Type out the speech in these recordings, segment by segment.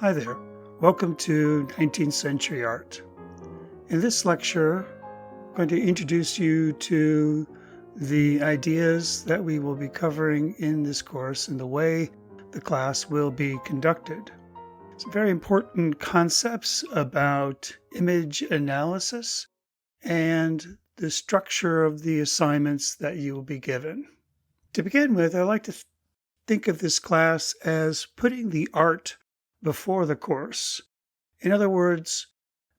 Hi there. Welcome to 19th Century Art. In this lecture, I'm going to introduce you to the ideas that we will be covering in this course and the way the class will be conducted. Some very important concepts about image analysis and the structure of the assignments that you will be given. To begin with, I like to think of this class as putting the art before the course. In other words,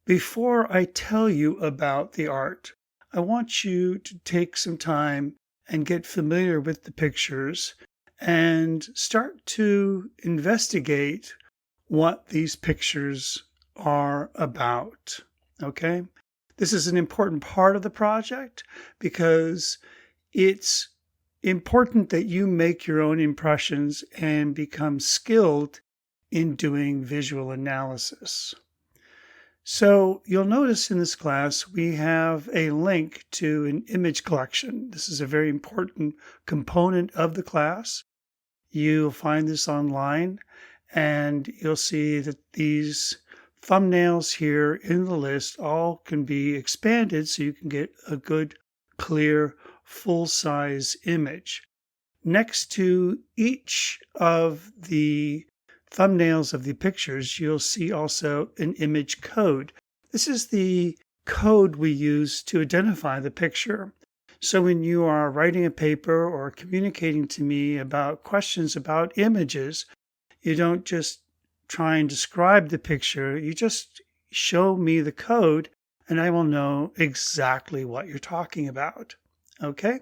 before I tell you about the art, I want you to take some time and get familiar with the pictures and start to investigate what these pictures are about. Okay? This is an important part of the project because it's important that you make your own impressions and become skilled in doing visual analysis. So you'll notice in this class we have a link to an image collection. This is a very important component of the class. You'll find this online and you'll see that these thumbnails here in the list all can be expanded so you can get a good, clear, full-size image. Next to each of the thumbnails of the pictures, you'll see also an image code. This is the code we use to identify the picture. So when you are writing a paper or communicating to me about questions about images, you don't just try and describe the picture, you just show me the code and I will know exactly what you're talking about. Okay?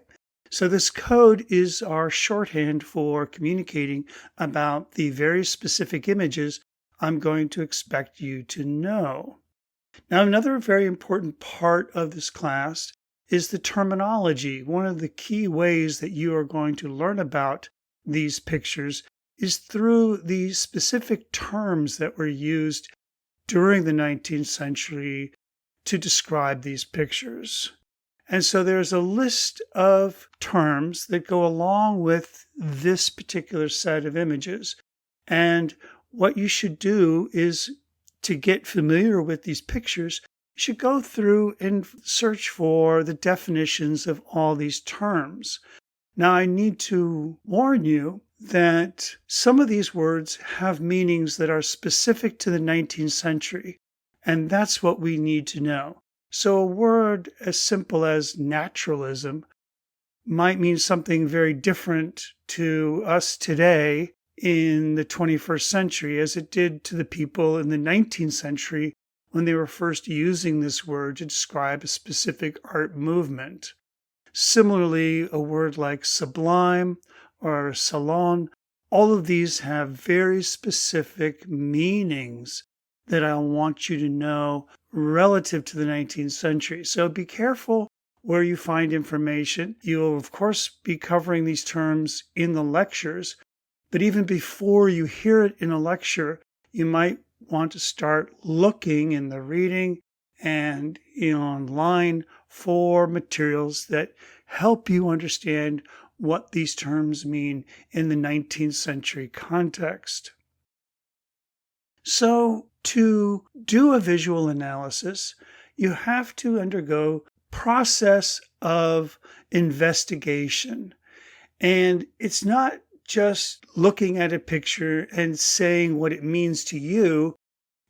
So this code is our shorthand for communicating about the very specific images I'm going to expect you to know. Now, another very important part of this class is the terminology. One of the key ways that you are going to learn about these pictures is through the specific terms that were used during the 19th century to describe these pictures. And so there's a list of terms that go along with this particular set of images. And what you should do is to get familiar with these pictures, you should go through and search for the definitions of all these terms. Now, I need to warn you that some of these words have meanings that are specific to the 19th century, and that's what we need to know. So a word as simple as naturalism might mean something very different to us today in the 21st century as it did to the people in the 19th century when they were first using this word to describe a specific art movement. Similarly, a word like sublime or salon, all of these have very specific meanings that I want you to know relative to the 19th century. So be careful where you find information. You'll, of course, be covering these terms in the lectures, but even before you hear it in a lecture, you might want to start looking in the reading and online for materials that help you understand what these terms mean in the 19th century context. So to do a visual analysis, you have to undergo process of investigation. And it's not just looking at a picture and saying what it means to you.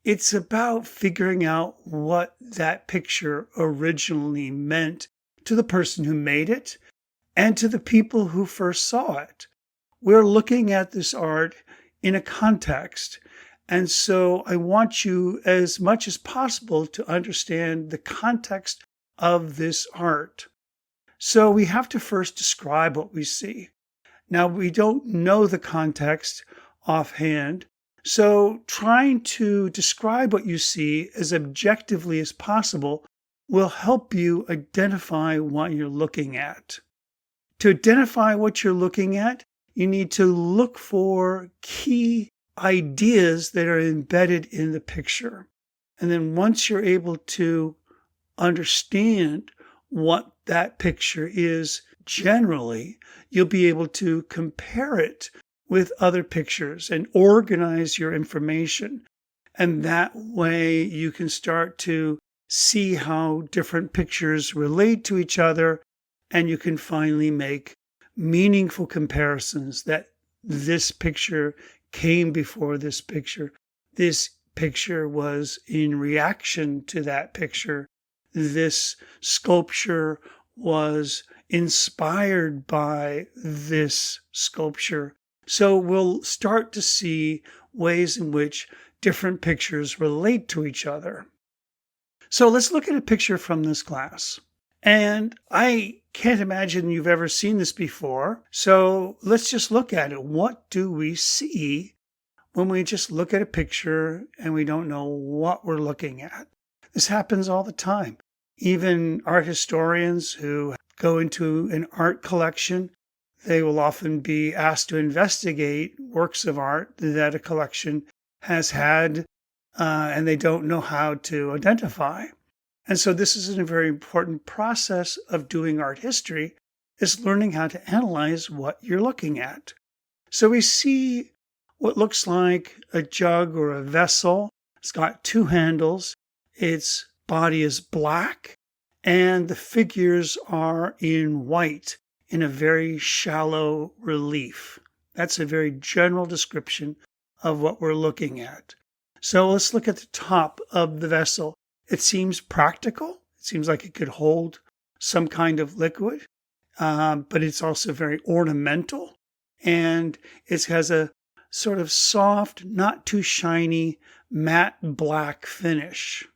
It's about figuring out what that picture originally meant to the person who made it and to the people who first saw it. We're looking at this art in a context. And so I want you as much as possible to understand the context of this art. So we have to first describe what we see. Now, we don't know the context offhand, so trying to describe what you see as objectively as possible will help you identify what you're looking at. To identify what you're looking at, you need to look for key ideas that are embedded in the picture. And then once you're able to understand what that picture is generally, you'll be able to compare it with other pictures and organize your information And that way you can start to see how different pictures relate to each other, and you can finally make meaningful comparisons that this picture came before this picture. This picture was in reaction to that picture. This sculpture was inspired by this sculpture. So we'll start to see ways in which different pictures relate to each other. So let's look at a picture from this class. And I can't imagine you've ever seen this before. So let's just look at it. What do we see when we just look at a picture and we don't know what we're looking at? This happens all the time. Even art historians who go into an art collection, they will often be asked to investigate works of art that a collection has had, and they don't know how to identify. And so this is a very important process of doing art history, is learning how to analyze what you're looking at. So we see what looks like a jug or a vessel. It's got two handles. Its body is black, and the figures are in white in a very shallow relief. That's a very general description of what we're looking at. So let's look at the top of the vessel. It seems practical. It seems like it could hold some kind of liquid, but it's also very ornamental, and it has a sort of soft, not too shiny, matte black finish.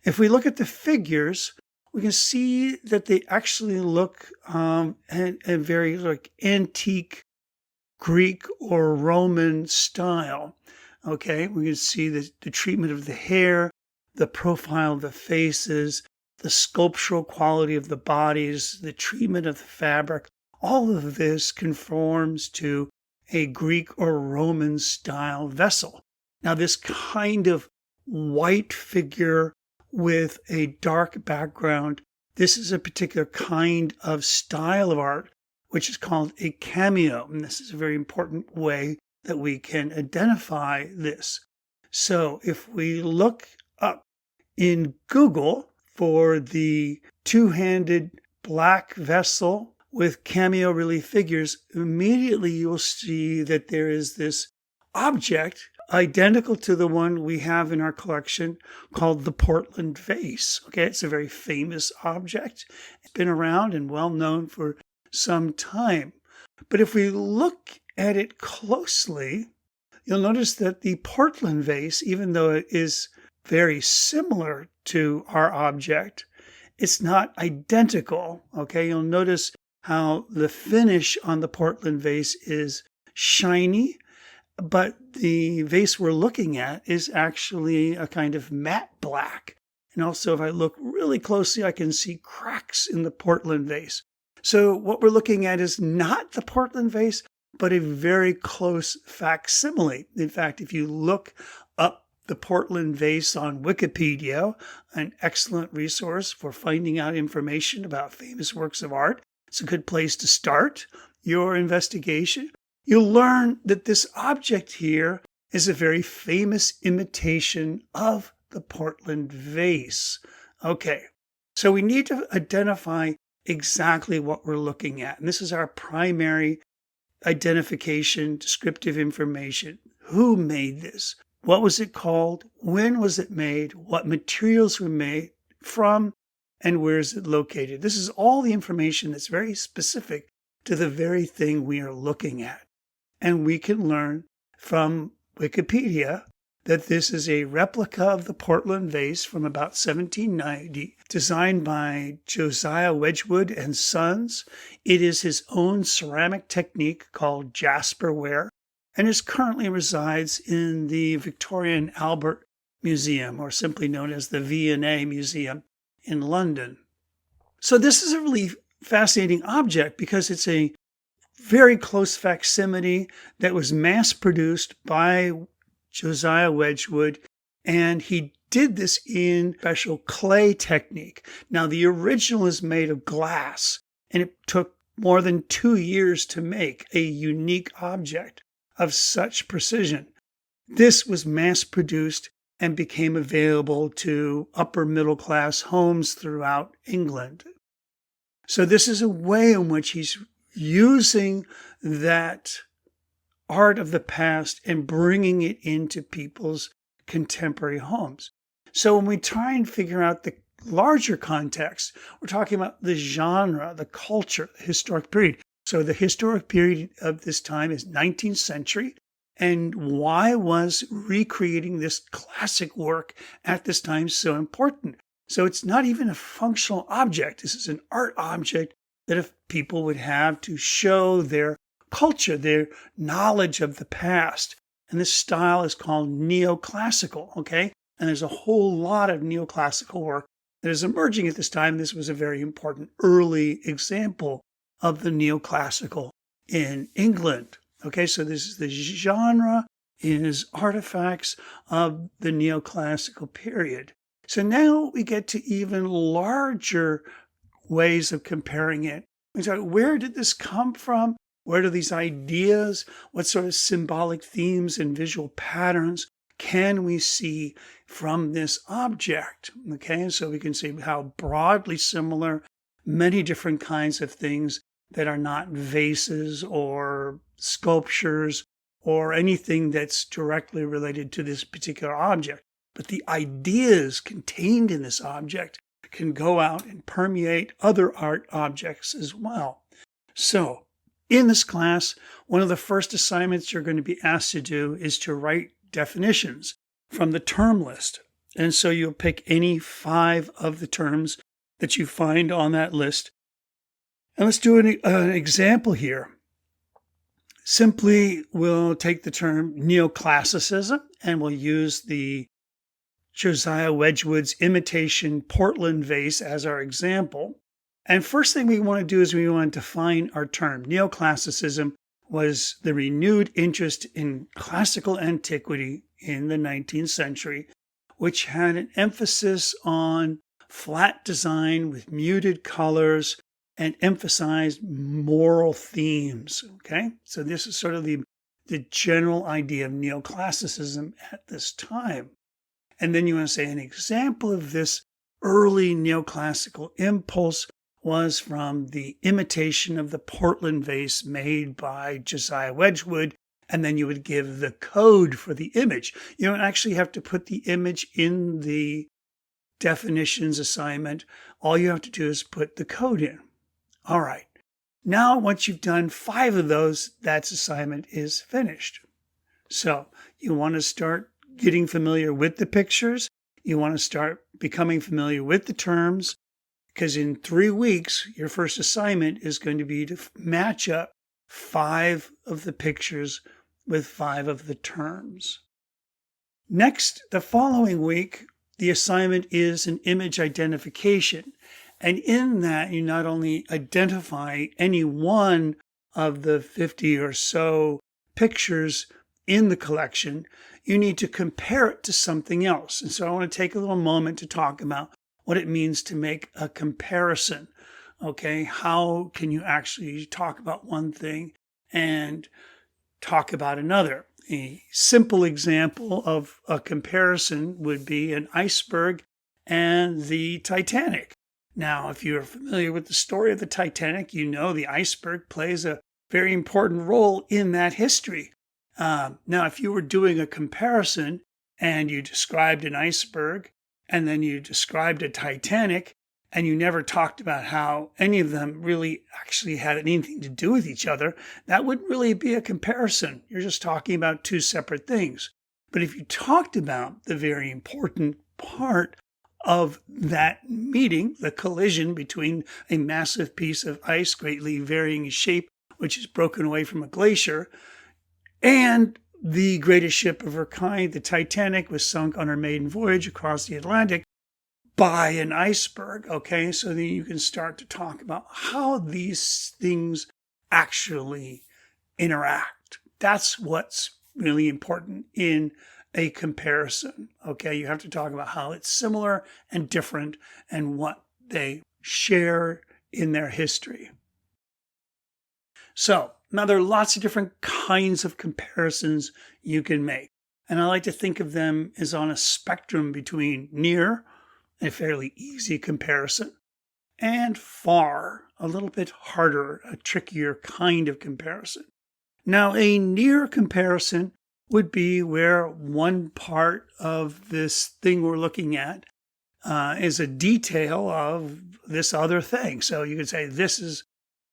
If we look at the figures, we can see that they actually look a very like antique Greek or Roman style. Okay, we can see the treatment of the hair, the profile of the faces, the sculptural quality of the bodies, the treatment of the fabric. All of this conforms to a Greek or Roman style vessel. Now, this kind of white figure with a dark background, this is a particular kind of style of art, which is called a cameo. And this is a very important way that we can identify this. So if we look up in Google for the two-handed black vessel with cameo relief figures, immediately you'll see that there is this object identical to the one we have in our collection called the Portland vase. Okay, it's a very famous object. It's been around and well known for some time. But if we look at it closely, you'll notice that the Portland vase, even though it is very similar to our object, it's not identical. Okay, you'll notice how the finish on the Portland vase is shiny, but the vase we're looking at is actually a kind of matte black. And also, if I look really closely, I can see cracks in the Portland vase. So what we're looking at is not the Portland vase, but a very close facsimile. In fact, if you look up the Portland vase on Wikipedia, an excellent resource for finding out information about famous works of art, it's a good place to start your investigation. You'll learn that this object here is a very famous imitation of the Portland vase. Okay, so we need to identify exactly what we're looking at. And this is our primary identification, descriptive information. Who made this? What was it called? When was it made? What materials were made from? And where is it located? This is all the information that's very specific to the very thing we are looking at. And we can learn from Wikipedia that this is a replica of the Portland vase from about 1790, designed by Josiah Wedgwood and Sons. It is his own ceramic technique called jasperware, and it currently resides in the Victoria and Albert Museum, or simply known as the V&A Museum in London. So this is a really fascinating object because it's a very close facsimile that was mass-produced by Josiah Wedgwood, and he did this in special clay technique. Now, the original is made of glass, and it took more than 2 years to make a unique object of such precision. This was mass produced and became available to upper middle class homes throughout England. So this is a way in which he's using that art of the past and bringing it into people's contemporary homes. So when we try and figure out the larger context, we're talking about the genre, the culture, the historic period. So the historic period of this time is 19th century. And why was recreating this classic work at this time so important? So it's not even a functional object. This is an art object that if people would have to show their culture, their knowledge of the past. And this style is called neoclassical, okay? And there's a whole lot of neoclassical work that is emerging at this time. This was a very important early example of the neoclassical in England. Okay, so this is the genre is artifacts of the neoclassical period. So now we get to even larger ways of comparing it. So where did this come from? Where do these ideas, what sort of symbolic themes and visual patterns can we see from this object? Okay, so we can see how broadly similar many different kinds of things that are not vases or sculptures or anything that's directly related to this particular object. But the ideas contained in this object can go out and permeate other art objects as well. So, in this class, one of the first assignments you're going to be asked to do is to write definitions from the term list. And so you'll pick any 5 of the terms that you find on that list. And let's do an example here. Simply, we'll take the term neoclassicism and we'll use the Josiah Wedgwood's imitation Portland vase as our example. And first thing we want to do is we want to define our term. Neoclassicism was the renewed interest in classical antiquity in the 19th century, which had an emphasis on flat design with muted colors and emphasized moral themes. Okay, so this is sort of the general idea of neoclassicism at this time. And then you want to say an example of this early neoclassical impulse was from the imitation of the Portland vase made by Josiah Wedgwood, and then you would give the code for the image. You don't actually have to put the image in the definitions assignment. All you have to do is put the code in. All right. Now, once you've done 5 of those, that assignment is finished. So you want to start getting familiar with the pictures. You want to start becoming familiar with the terms, because in 3 weeks, your first assignment is going to be to match up 5 of the pictures with 5 of the terms. Next, the following week, the assignment is an image identification. And in that, you not only identify any one of the 50 or so pictures in the collection, you need to compare it to something else. And so I want to take a little moment to talk about what it means to make a comparison. Okay, how can you actually talk about one thing and talk about another? A simple example of a comparison would be an iceberg and the Titanic. Now, if you're familiar with the story of the Titanic, you know the iceberg plays a very important role in that history. Now, if you were doing a comparison and you described an iceberg and then you described a Titanic and you never talked about how any of them really actually had anything to do with each other, that wouldn't really be a comparison. You're just talking about 2 separate things. But if you talked about the very important part of that meeting, the collision between a massive piece of ice greatly varying in shape, which is broken away from a glacier, and the greatest ship of her kind, the Titanic, was sunk on her maiden voyage across the Atlantic by an iceberg. Okay, so then you can start to talk about how these things actually interact. That's what's really important in a comparison. Okay, you have to talk about how it's similar and different and what they share in their history. So now there are lots of different kinds of comparisons you can make. And I like to think of them as on a spectrum between near, a fairly easy comparison, and far, a little bit harder, a trickier kind of comparison. Now, a near comparison would be where one part of this thing we're looking at is a detail of this other thing. So you could say this is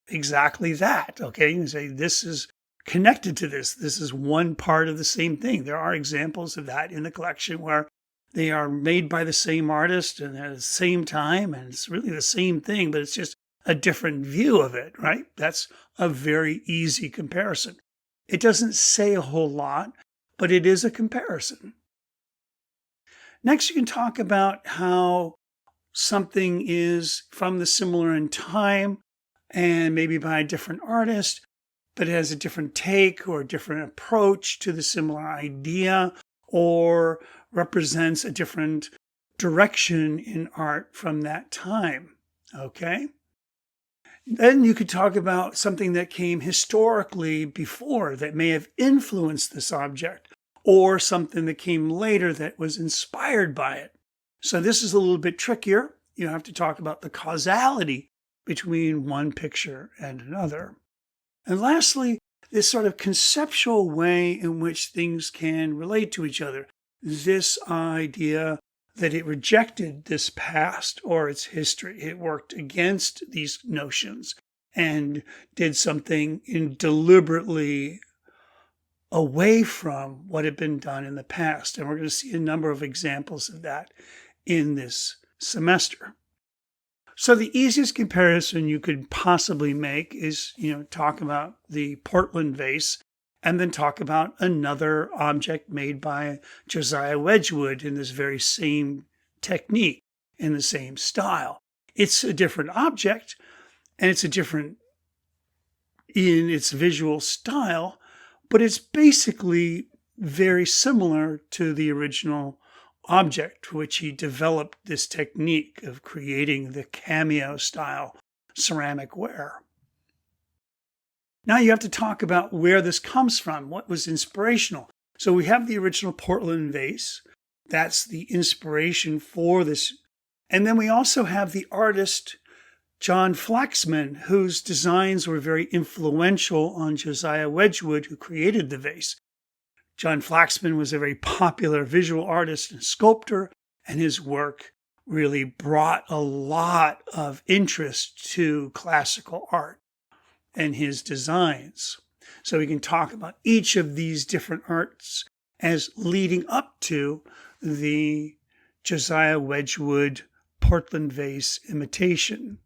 exactly that. Okay, you can say this is connected to this. This is one part of the same thing. There are examples of that in the collection where they are made by the same artist and at the same time, and it's really the same thing, but it's just a different view of it, right? That's a very easy comparison. It doesn't say a whole lot, but it is a comparison. Next, you can talk about how something is from the similar in time and maybe by a different artist, but it has a different take or a different approach to the similar idea, or represents a different direction in art from that time. Okay? Then you could talk about something that came historically before that may have influenced this object, or something that came later that was inspired by it. So this is a little bit trickier. You have to talk about the causality between one picture and another. And lastly, this sort of conceptual way in which things can relate to each other. This idea that it rejected this past or its history. It worked against these notions and did something deliberately away from what had been done in the past. And we're going to see a number of examples of that in this semester. So the easiest comparison you could possibly make is, talk about the Portland vase and then talk about another object made by Josiah Wedgwood in this very same technique, in the same style. It's a different object and it's a different in its visual style, but it's basically very similar to the original object, which he developed this technique of creating the cameo style ceramic ware. Now you have to talk about where this comes from, what was inspirational. So we have the original Portland vase. That's the inspiration for this. And then we also have the artist John Flaxman, whose designs were very influential on Josiah Wedgwood, who created the vase. John Flaxman was a very popular visual artist and sculptor, and his work really brought a lot of interest to classical art and his designs. So we can talk about each of these different arts as leading up to the Josiah Wedgwood Portland vase imitation.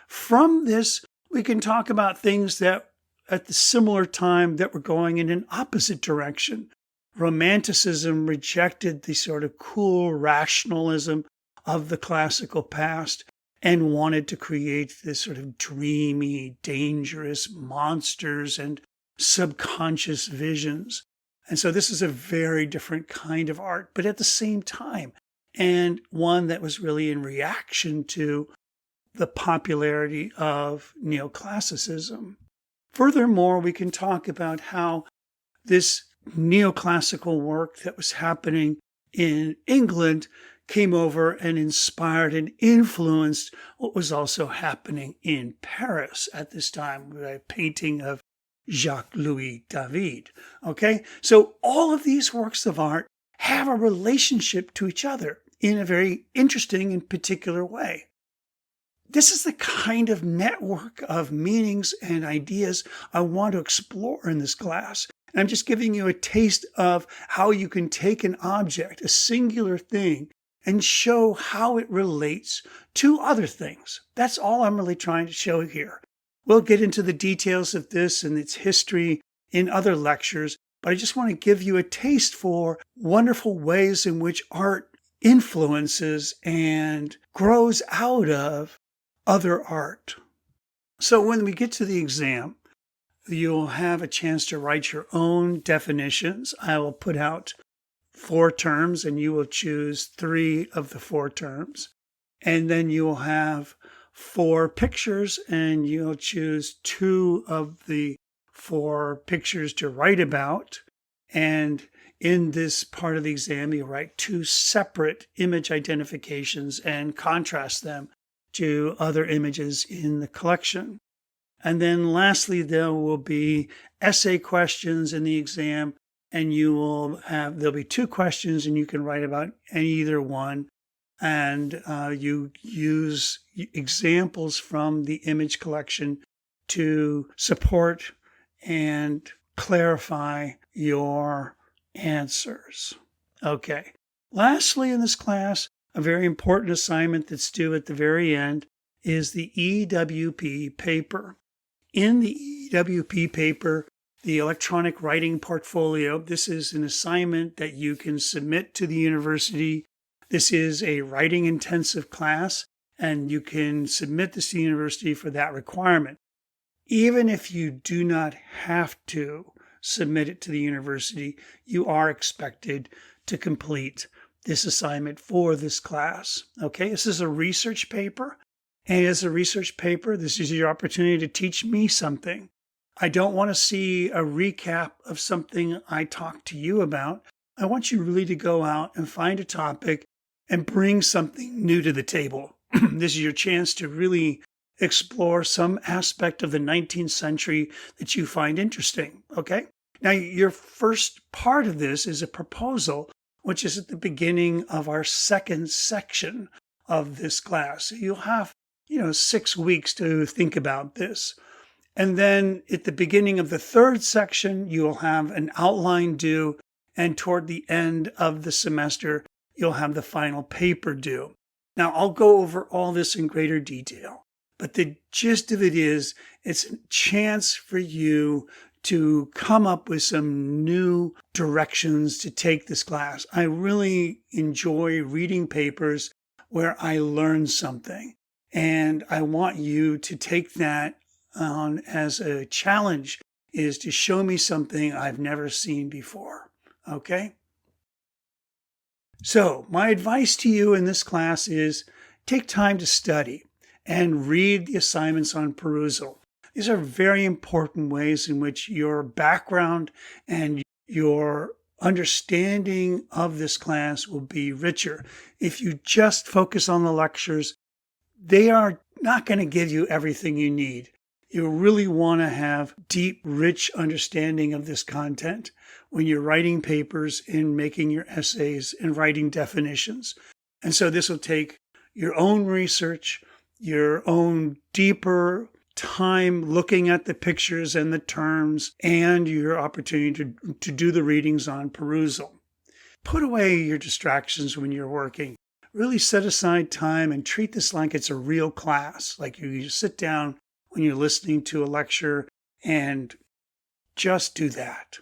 From this, we can talk about things that at the similar time that were going in an opposite direction. Romanticism rejected the sort of cool rationalism of the classical past and wanted to create this sort of dreamy, dangerous monsters and subconscious visions. And so this is a very different kind of art, but at the same time, and one that was really in reaction to the popularity of neoclassicism. Furthermore, we can talk about how this neoclassical work that was happening in England came over and inspired and influenced what was also happening in Paris at this time with a painting of Jacques-Louis David. Okay, so all of these works of art have a relationship to each other in a very interesting and particular way. This is the kind of network of meanings and ideas I want to explore in this class. And I'm just giving you a taste of how you can take an object, a singular thing, and show how it relates to other things. That's all I'm really trying to show here. We'll get into the details of this and its history in other lectures, but I just want to give you a taste for wonderful ways in which art influences and grows out of other art. So when we get to the exam, you'll have a chance to write your own definitions. I will put out 4 terms and you will choose 3 of the 4 terms. And then you will have 4 pictures and you'll choose 2 of the 4 pictures to write about. And in this part of the exam, you write 2 separate image identifications and contrast them to other images in the collection. And then lastly, there will be essay questions in the exam, and there'll be 2 questions and you can write about either one. And you use examples from the image collection to support and clarify your answers. Okay. Lastly, in this class, a very important assignment that's due at the very end is the EWP paper. In the EWP paper, the electronic writing portfolio, this is an assignment that you can submit to the university. This is a writing intensive class, and you can submit this to the university for that requirement. Even if you do not have to submit it to the university, you are expected to complete this assignment for this class. Okay, this is a research paper. And as a research paper, this is your opportunity to teach me something. I don't want to see a recap of something I talked to you about. I want you really to go out and find a topic and bring something new to the table. This is your chance to really explore some aspect of the 19th century that you find interesting, okay? Now, your first part of this is a proposal, which is at the beginning of our second section of this class. So you'll have, 6 weeks to think about this. And then at the beginning of the third section, you'll have an outline due, and toward the end of the semester, you'll have the final paper due. Now, I'll go over all this in greater detail. But the gist of it is, it's a chance for you to come up with some new directions to take this class. I really enjoy reading papers where I learn something. And I want you to take that on as a challenge, is to show me something I've never seen before. Okay? So my advice to you in this class is take time to study and read the assignments on perusal. These are very important ways in which your background and your understanding of this class will be richer. If you just focus on the lectures, they are not going to give you everything you need. You really want to have deep, rich understanding of this content when you're writing papers and making your essays and writing definitions. And so this will take your own research, your own deeper time looking at the pictures and the terms, and your opportunity to do the readings on perusal. Put away your distractions when you're working. Really set aside time and treat this like it's a real class, like you sit down when you're listening to a lecture, and just do that.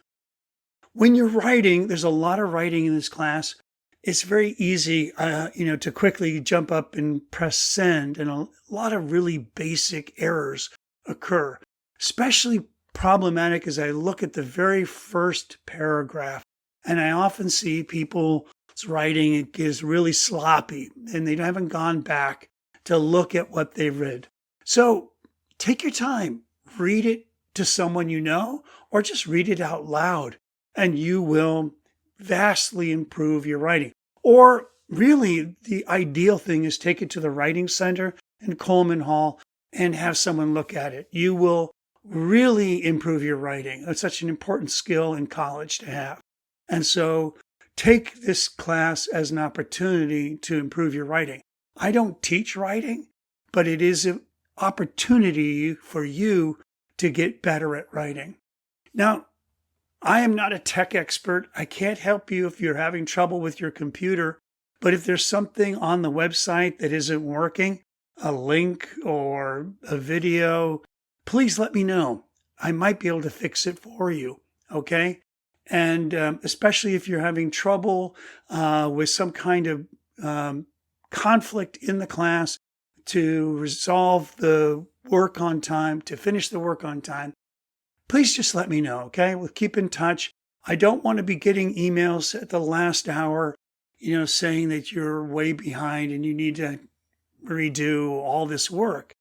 When you're writing, there's a lot of writing in this class. It's very easy, to quickly jump up and press send, and a lot of really basic errors occur. Especially problematic as I look at the very first paragraph, and I often see people's writing is really sloppy, and they haven't gone back to look at what they've read. So take your time, read it to someone you know, or just read it out loud, and you will vastly improve your writing. Or really, the ideal thing is take it to the Writing Center in Coleman Hall and have someone look at it. You will really improve your writing. It's such an important skill in college to have. And so take this class as an opportunity to improve your writing. I don't teach writing, but it is an opportunity for you to get better at writing. Now, I am not a tech expert. I can't help you if you're having trouble with your computer. But if there's something on the website that isn't working, a link or a video, please let me know. I might be able to fix it for you, okay? And especially if you're having trouble with some kind of conflict in the class, to resolve the work on time, to finish the work on time, please just let me know, okay? We'll keep in touch. I don't want to be getting emails at the last hour, saying that you're way behind and you need to redo all this work.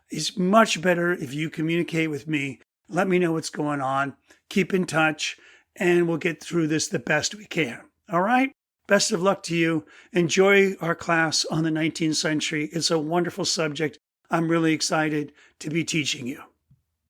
It's much better if you communicate with me. Let me know what's going on. Keep in touch. and we'll get through this the best we can. All right? Best of luck to you. Enjoy our class on the 19th century. It's a wonderful subject. I'm really excited to be teaching you.